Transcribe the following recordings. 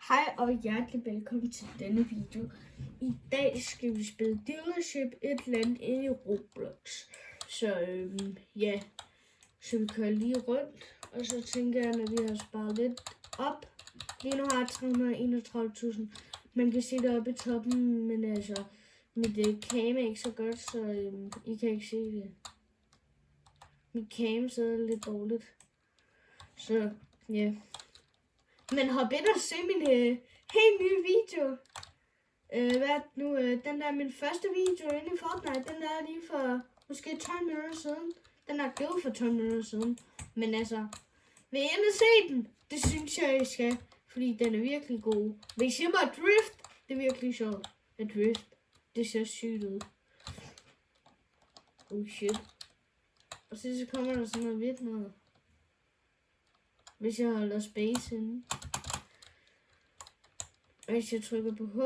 Hej og hjertelig velkommen til denne video. I dag skal vi spille Dealership et eller andet inde i Roblox. Så ja, så vi kører lige rundt. Og så tænker jeg, at vi har sparet lidt op. Lige nu har jeg 331.000. Man kan se det oppe i toppen, men altså, mit cam er ikke så godt, så I kan ikke se det. Mit cam sidder lidt dårligt. Så ja. Men hop ind og se min helt nye video. Den der er min første video inde i Fortnite. Den der er lige for måske 12 minutter siden. Den er givet for 12 minutter siden. Men altså, vil I ind og se den? Det synes jeg, I skal. Fordi den er virkelig god. Hvis I bare drift, det er virkelig sjovt. At drift, det ser sygt ud. Oh shit. Og så kommer der sådan noget hvidt noget. Hvis jeg holder space inde. Hvis jeg trykker på H.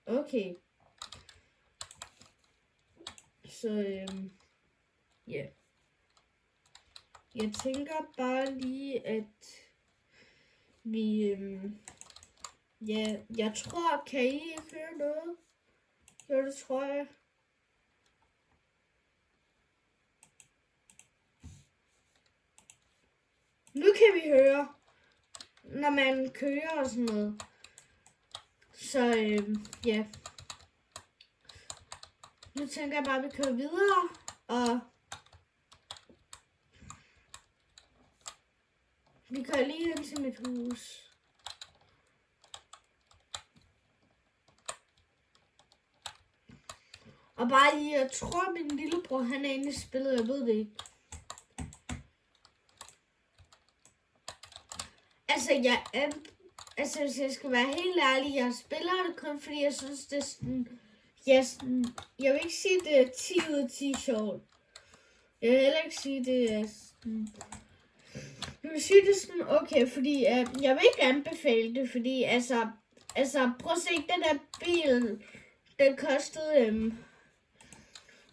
Okay. Så ja. Jeg tænker bare lige, at vi ja, jeg tror, kan I ikke høre noget? Jo, det tror jeg. Nu kan vi høre, når man kører og sådan noget. Så ja. Nu tænker jeg bare, at vi kører videre. Og vi kører lige ind til mit hus. Og bare lige, jeg tror, min lillebror, han er inde i spillet. Jeg ved det ikke. Altså, hvis jeg skal være helt ærlig, jeg spiller det kun fordi jeg synes, det er sådan, jeg vil ikke sige, det er 10 ud af 10 sjovt. Jeg vil heller ikke sige, det er sådan, jeg vil sige, det er sådan, okay, fordi jeg vil ikke anbefale det, fordi altså, prøv at se, den der bil, den kostede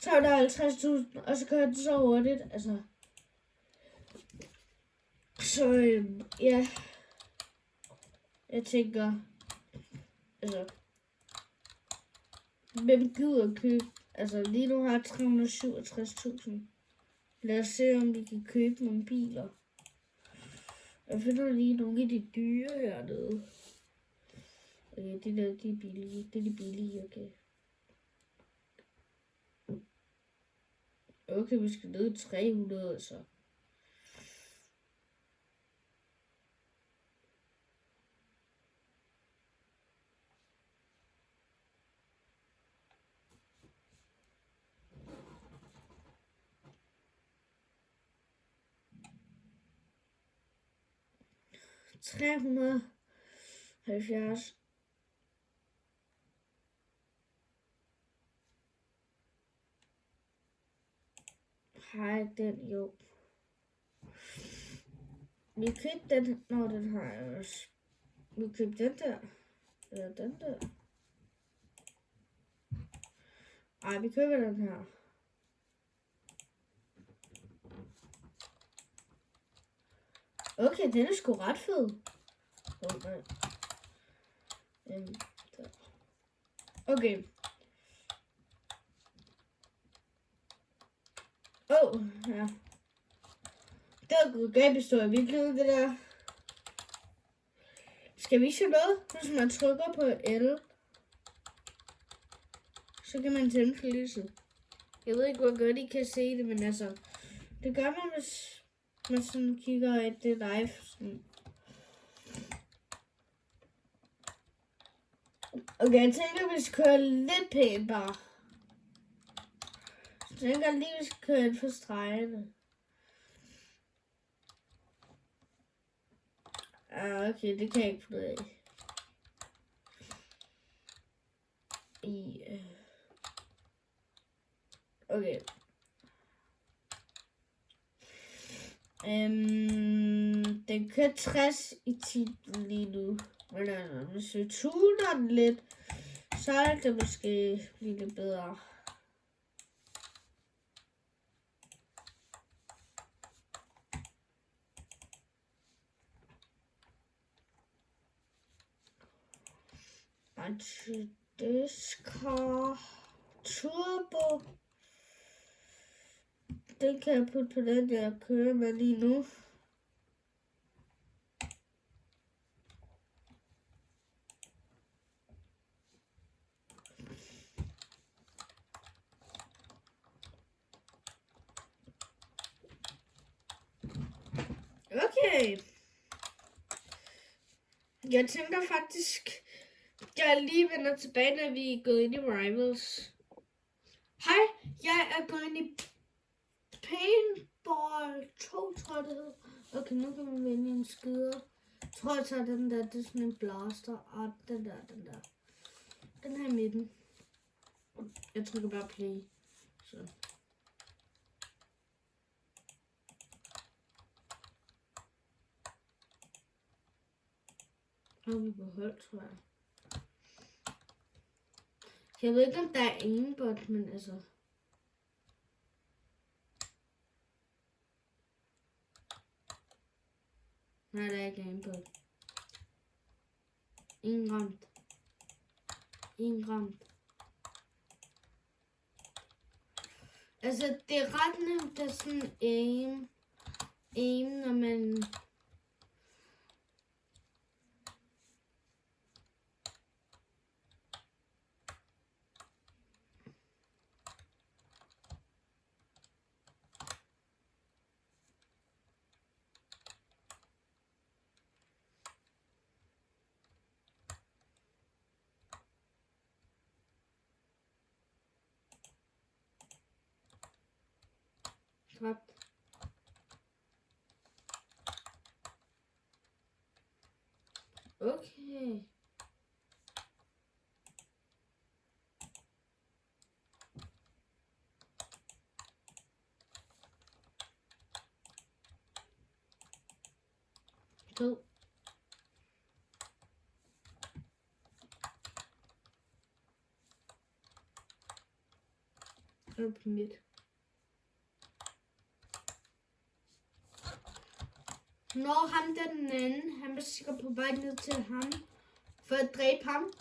350.000, og så kører den så hurtigt, altså. Så ja, jeg tænker, altså, hvem gider købe, altså lige nu har jeg 367.000. Lad os se, om vi kan købe nogle biler. Jeg finder lige nogle af de dyre hernede. Okay, det der, de er billige, det er de billige, okay. Okay, vi skal ned i 300, altså. $370. Har jeg den? Jo. Vi købte den. Nå, den har jeg også. Vi købte den der. Eller den der. Ej, vi køber den her. Okay, den er sgu ret fed. Okay. Ja. Det er gået galt historie. Virkelig det der. Skal vi se noget? Hvis man trykker på L, så kan man tænde for lyset. Jeg ved ikke, hvor godt I kan se det, men altså, det gør man, hvis man sådan kigger at det live. Sådan. Okay, jeg tænker, vi skal køre lidt pænt bare. Jeg tænker lige, vi skal køre ind for stregene. Okay, det kan jeg ikke finde ud af. Okay. Den kører 60 i titlen lige nu. Men altså, hvis vi tuner den lidt, så er det måske lidt bedre. Discar Turbo. Den kan jeg putte på den, jeg kører med lige nu. Okay. Jeg tænker faktisk, jeg lige vender tilbage, når vi er gået ind i Rivals. Hej, jeg er gået ind i Paintball 2, tror jeg det hedder. Okay, nu kan vi vende en skyder. Jeg tror, jeg tager den der, det er sådan en blaster. Og den der. Den her i midten. Jeg trykker bare play. Så. Nu er vi på hold, tror jeg. Jeg ved ikke, om der er aimbot, men altså... Nej, der er ikke aimbot. Ingen ramt. Altså, det er ret nemt at sådan aim, når man... Dræbt. Okay. Død. Op midt. Når ham der den anden, han var sikkert på vej ned til ham, for at dræbe ham.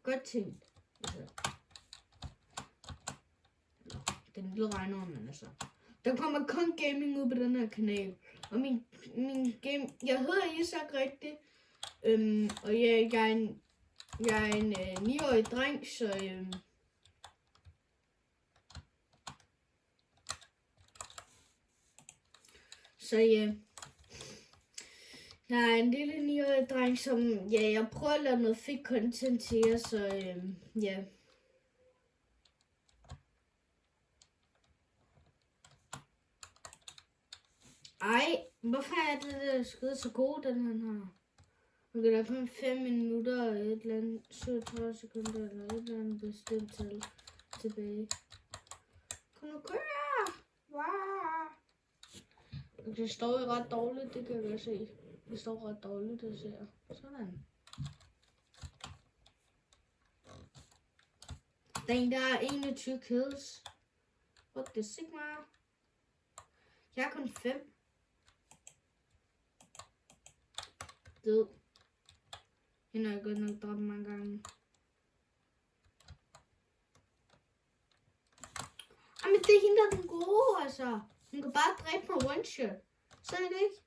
Godt tænkt. Altså. Den lille regner, men altså. Der kommer kun gaming ud på den her kanal. Og min game, jeg hedder Isak rigtigt. Og jeg er en 9-årig dreng, så Så ja, jeg er en lille 9-årig dreng, som jeg prøver at lave noget fake content til jer, så ja. Ej, hvorfor er det der skide så god, den han har? Okay, der er kun 5 minutter og et eller andet 37 sekunder eller et eller andet bestemt tal tilbage. Kom nu, kør! Wow! Det står jo ret dårligt, det kan jeg godt se. Det står ret dårligt, det ser. Sådan. Den der er 21 kills. What the sigma? Jeg er kun 5. Død. Hende har jeg godt nok dræbt mange gange. Jamen det er hende, der er den gode, altså. Hun kan bare dræbe på one shot. Så er det ikke.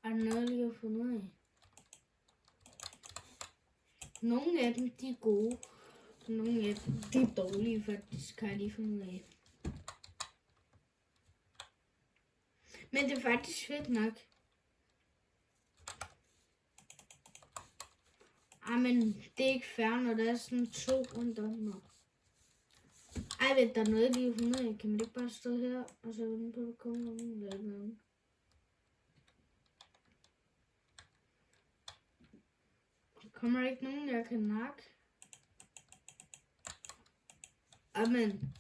Er der noget lige at finde ud af? Nogle af dem, de er gode. Nogle af dem, de er dårlige, faktisk, kan jeg lige finde ud af. Men det er faktisk fedt nok. Men det er ikke fair, når der er sådan 2 rundt om mig. Ej, ved der er noget lige 100. Kan man ikke bare stå her, og så vente på, at komme nogen eller et eller andet? Kommer der ikke nogen, jeg kan nakke? Amen.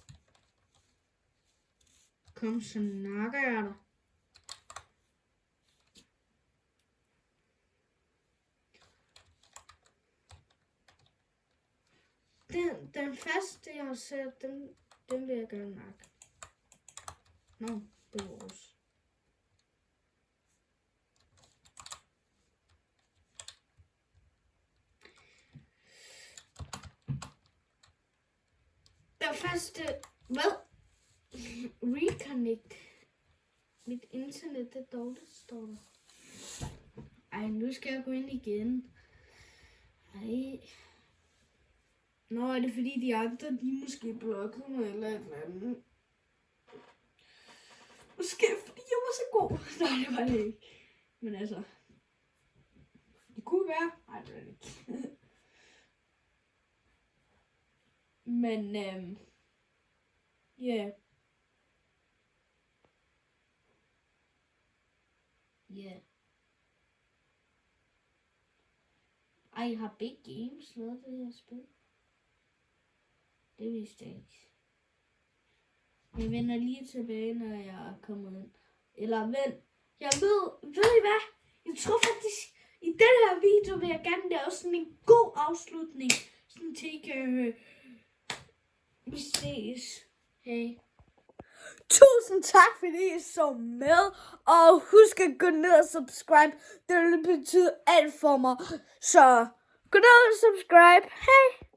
Kom, så nakker jeg dig. Den første, jeg har set, den Den vil jeg gerne nakke. Nå, det er vores. Der første... Hvad? Reconnect. Mit internet er dårligt, står der. Ej, nu skal jeg gå ind igen. Ej. Nå, er det fordi de andre, de måske blokkede mig eller et eller andet? Måske fordi jeg var så god. Nej, det var det ikke. Men altså. Det kunne være. Nej, det var det ikke. Men, ja. Ja. Ej, har Big Games lavet det her spil? Det vidste jeg ikke. Jeg vender lige tilbage, når jeg er kommet ind. Eller vent. Jeg ved I hvad? Jeg tror faktisk, i den her video vil jeg gerne lave sådan en god afslutning. Sådan til I kan vi ses. Hej. Tusind tak, fordi I så med. Og husk at gå ned og subscribe. Det vil betyde alt for mig. Så gå ned og subscribe. Hej.